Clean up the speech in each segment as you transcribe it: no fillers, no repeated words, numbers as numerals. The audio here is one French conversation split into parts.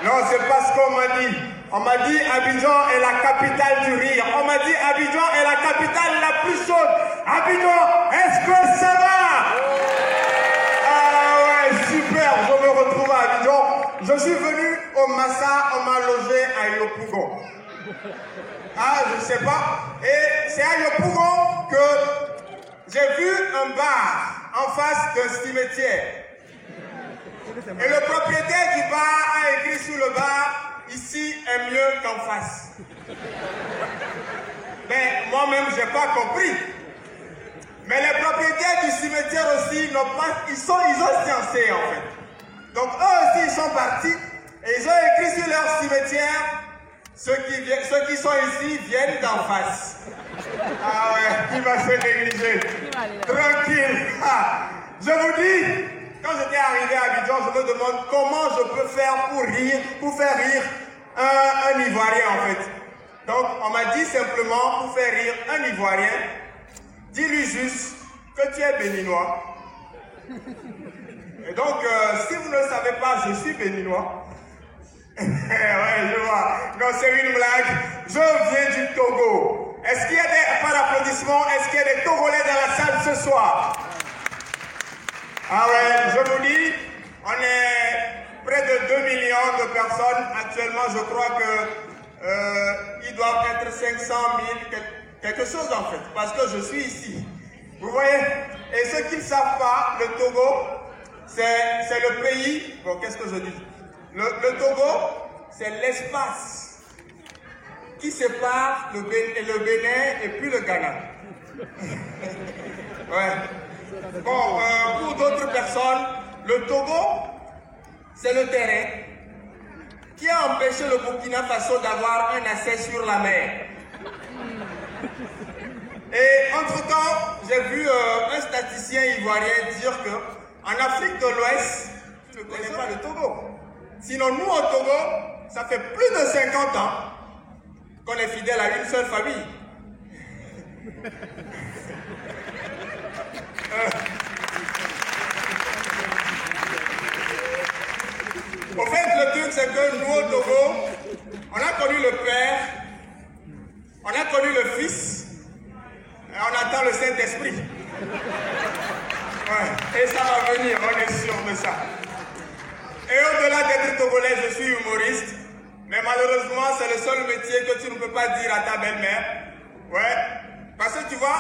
Non, c'est pas ce qu'on m'a dit. On m'a dit Abidjan est la capitale du rire. On m'a dit Abidjan est la capitale la plus chaude. Abidjan, est-ce que ça va? Ah ouais, super, je me retrouve à Abidjan. Je suis venu au Massa, on m'a logé à Yopougon. Ah, je sais pas. Et c'est à Yopougon que j'ai vu un bar en face d'un cimetière. Et le propriétaire du bar a écrit sur le bar, ici est mieux qu'en face. Mais moi-même, je n'ai pas compris. Mais les propriétaires du cimetière aussi n'ont pas, ils ont sciencé en fait. Donc eux aussi, ils sont partis et ils ont écrit sur leur cimetière, ceux qui sont ici viennent d'en face. Ah ouais, il va se négliger. Tranquille. Ah, je vous dis, quand j'étais arrivé à Abidjan, je me demande comment je peux faire pour faire rire un Ivoirien en fait. Donc on m'a dit simplement, pour faire rire un Ivoirien, dis-lui juste que tu es béninois. Et donc, si vous ne le savez pas, je suis béninois. Ouais, je vois. Non, c'est une blague. Je viens du Togo. Est-ce qu'il y a par applaudissement, est-ce qu'il y a des Togolais dans la salle ce soir? Ah ouais, je vous dis, on est près de 2 millions de personnes. Actuellement, je crois que ils doivent être 500 000, quelque chose en fait, parce que je suis ici. Vous voyez? Et ceux qui ne savent pas, le Togo, c'est le pays, bon, qu'est-ce que je dis? Le Togo, c'est l'espace qui sépare le Bénin et puis le Ghana. Ouais. Bon, pour d'autres personnes, le Togo, c'est le terrain qui a empêché le Burkina Faso d'avoir un accès sur la mer. Et entre-temps, j'ai vu un statisticien ivoirien dire que en Afrique de l'Ouest, tu ne connais pas le Togo. Sinon, nous, au Togo, ça fait plus de 50 ans qu'on est fidèle à une seule famille. Au fait, le truc, c'est que nous, au Togo, on a connu le Père, on a connu le Fils, et on attend le Saint-Esprit. Ouais. Et ça va venir, on est sûr de ça. Et au-delà d'être Togolais, je suis humoriste. Mais malheureusement, c'est le seul métier que tu ne peux pas dire à ta belle-mère. Ouais. Parce que tu vois,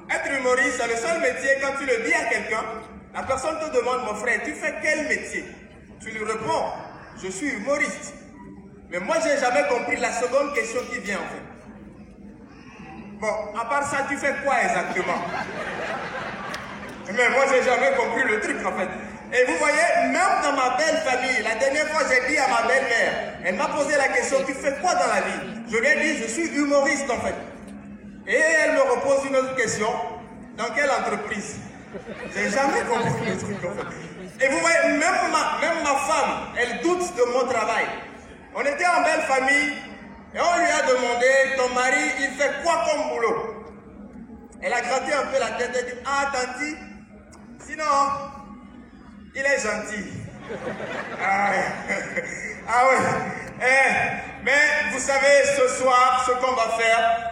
être humoriste, c'est le seul métier, quand tu le dis à quelqu'un, la personne te demande, mon frère, tu fais quel métier? Tu lui réponds, je suis humoriste. Mais moi, je n'ai jamais compris la seconde question qui vient en fait. Bon, à part ça, tu fais quoi exactement? Mais moi, je n'ai jamais compris le truc en fait. Et vous voyez, même dans ma belle famille, la dernière fois, j'ai dit à ma belle-mère, elle m'a posé la question, tu fais quoi dans la vie? Je lui ai dit, je suis humoriste en fait. Et elle me repose une autre question, dans quelle entreprise? J'ai jamais compris le truc en fait. Et vous voyez, même ma femme, elle doute de mon travail. On était en belle famille, et on lui a demandé, ton mari, il fait quoi comme boulot? Elle a gratté un peu la tête et dit, ah, tanti, sinon, il est gentil. Ah ouais. Mais vous savez, ce soir, ce qu'on va faire,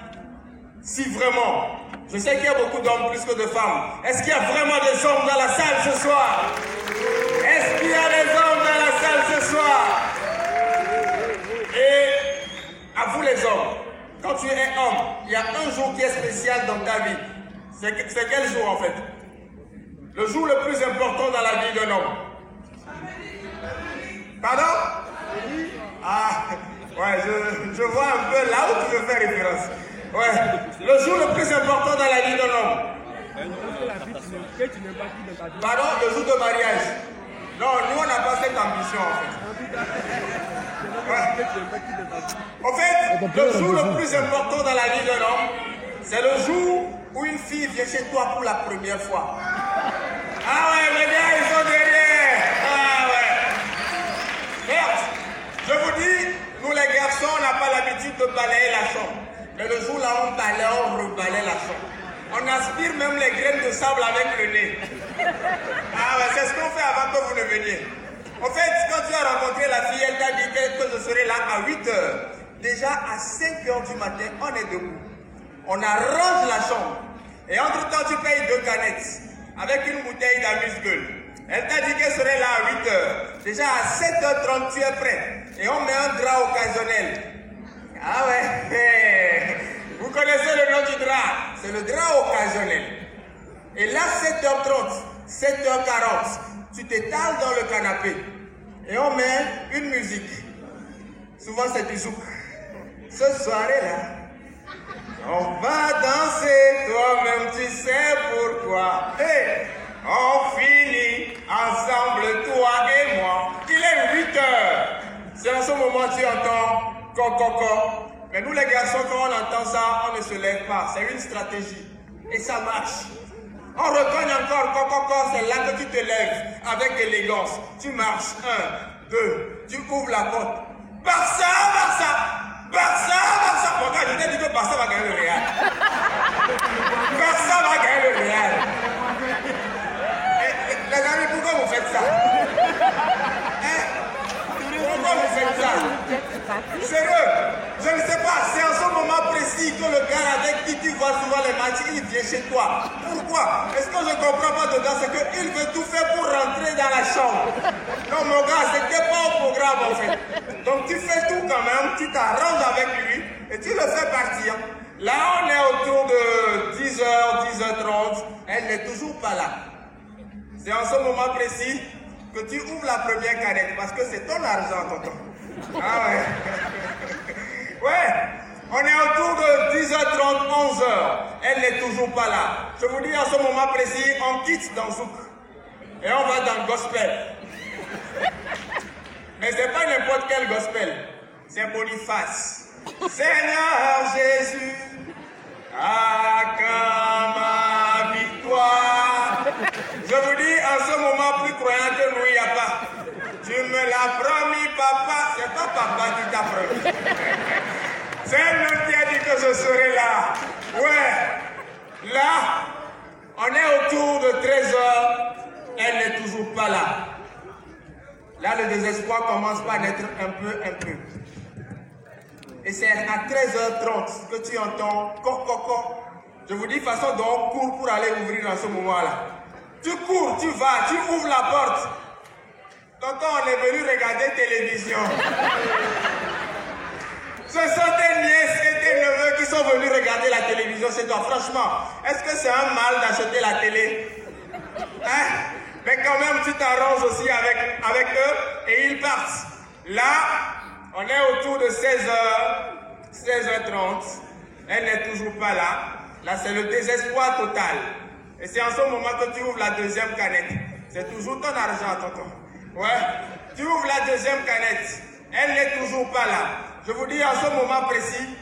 si vraiment, je sais qu'il y a beaucoup d'hommes plus que de femmes. Est-ce qu'il y a vraiment des hommes dans la salle ce soir? Est-ce qu'il y a des hommes dans la salle ce soir? Et à vous les hommes, quand tu es homme, il y a un jour qui est spécial dans ta vie. C'est quel jour en fait? Le jour le plus important dans la vie d'un homme. Pardon? Ah, ouais, je vois un peu là où tu veux faire référence. Ouais, le jour le plus important dans la vie d'un homme. Pardon, le jour de mariage. Non, nous on n'a pas cette ambition en fait. Ouais. En fait, le jour le plus important dans la vie d'un homme, c'est le jour où une fille vient chez toi pour la première fois. Ah ouais, les gars, ils sont derrière. Ah ouais. Merde, je vous dis, nous les garçons, on n'a pas l'habitude de balayer la chambre. Mais le jour là, on balaye, on rebalaye la chambre. On aspire même les graines de sable avec le nez. Ah ouais, c'est ce qu'on fait avant que vous ne veniez. En fait, quand tu as rencontré la fille, elle t'a dit que à 8 h. Déjà à 5 h du matin, on est debout. On arrange la chambre. Et entre-temps, tu payes 2 canettes avec une bouteille d'amuse-gueule. Elle t'a dit qu'elle serait là à 8 h. Déjà à 7 h 30, tu es prêt. Et on met un drap occasionnel. Ah ouais. Vous connaissez le nom du drap? C'est le drap occasionnel. Et là, 7 h 30, 7 h 40, tu t'étales dans le canapé. Et on met une musique. Souvent, c'est du zouk. Ce soir-là, on va danser, toi-même tu sais pourquoi. Hey, on finit ensemble, toi et moi. Il est 8 h. C'est en ce moment que tu entends coco. Mais nous les garçons, quand on entend ça, on ne se lève pas. C'est une stratégie. Et ça marche. On recogne encore coco, c'est là que tu te lèves avec élégance. Tu marches, 1, 2, tu ouvres la porte. Barça. Bon, quand je t'ai dit que Barça va gagner le Real. Barça va gagner le Real. Les amis, pourquoi vous faites ça? Pourquoi vous faites ça? Sérieux, je ne sais pas, c'est en ce moment précis que le gars avec qui tu vois souvent les matchs, il vient chez toi. Pourquoi? Est-ce que je ne comprends pas dedans? C'est qu'il veut tout faire pour rentrer dans la chambre. Non mon gars, c'était pas au programme en fait. Donc tu fais tout quand même, tu t'arranges avec lui et tu le fais partir. Là on est autour de 10 h, 10 h 30, elle n'est toujours pas là. C'est en ce moment précis que tu ouvres la première canette parce que c'est ton argent, tonton. Ah ouais. Ouais, on est autour de 10 h 30, 11 h. Elle n'est toujours pas là. Je vous dis en ce moment précis, on quitte dans Zouk. Et on va dans le gospel. Mais c'est pas n'importe quel gospel. C'est Boniface. Seigneur Jésus, acclame ma victoire. Je vous dis en ce moment, plus croyant que nous, il n'y a pas. Tu me l'as promis, papa. C'est pas papa qui t'a promis. C'est lui qui a dit que je serais là. Ouais. Là, on est autour de 13 h. Elle n'est toujours pas là. Là, le désespoir commence par naître un peu. Et c'est à 13 h 30 que tu entends coco. Je vous dis, de toute façon, donc, cours pour aller ouvrir dans ce moment-là. Tu cours, tu vas, tu ouvres la porte. Tonton, on est venu regarder télévision. Ce sont tes nièces et tes neveux qui sont venus regarder la télévision, c'est toi. Franchement, est-ce que c'est un mal d'acheter la télé? Hein? Mais quand même, tu t'arranges aussi avec eux et ils partent. Là, on est autour de 16 h, 16 h 30. Elle n'est toujours pas là. Là, c'est le désespoir total. Et c'est en ce moment que tu ouvres la deuxième canette. C'est toujours ton argent, tonton. Ouais. Tu ouvres la deuxième canette. Elle n'est toujours pas là. Je vous dis en ce moment précis,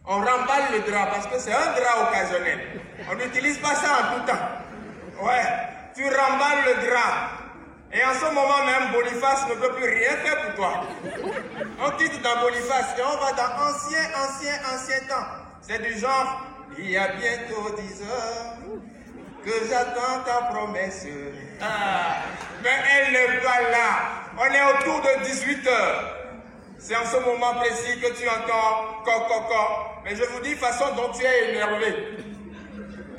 on remballe le drap parce que c'est un drap occasionnel. On n'utilise pas ça en tout temps. Ouais. Tu remballes le drap. Et en ce moment même, Boniface ne peut plus rien faire pour toi. On quitte dans Boniface et on va dans ancien temps. C'est du genre, il y a bientôt 10 h que j'attends ta promesse. Ah, mais elle n'est pas là. On est autour de 18 h. C'est en ce moment précis que tu entends coco. Mais je vous dis, façon dont tu es énervé.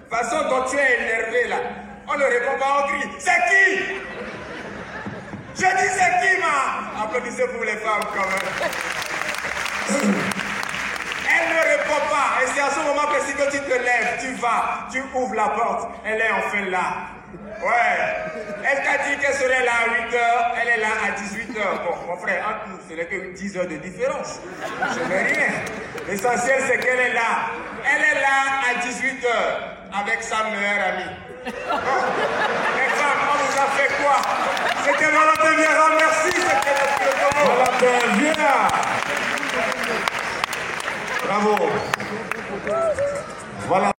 Façon dont tu es énervé là. On ne répond pas, on crie. C'est qui? Je dis c'est qui, ma? Applaudissez pour les femmes quand même. Elle ne répond pas. Et c'est à ce moment précis que tu te lèves, tu vas, tu ouvres la porte. Elle est enfin là. Ouais. Elle t'a dit qu'elle serait là à 8 h. Elle est là à 18 h. Bon, mon frère, entre nous, ce n'est que 10 h de différence. Je ne veux rien. L'essentiel, c'est qu'elle est là. Elle est là à 18 h avec sa meilleure amie. Bon. Les femmes, on vous a fait quoi? C'était Valentin Vieira. Merci. C'était notre Valentin Vieira. Bravo. Voilà.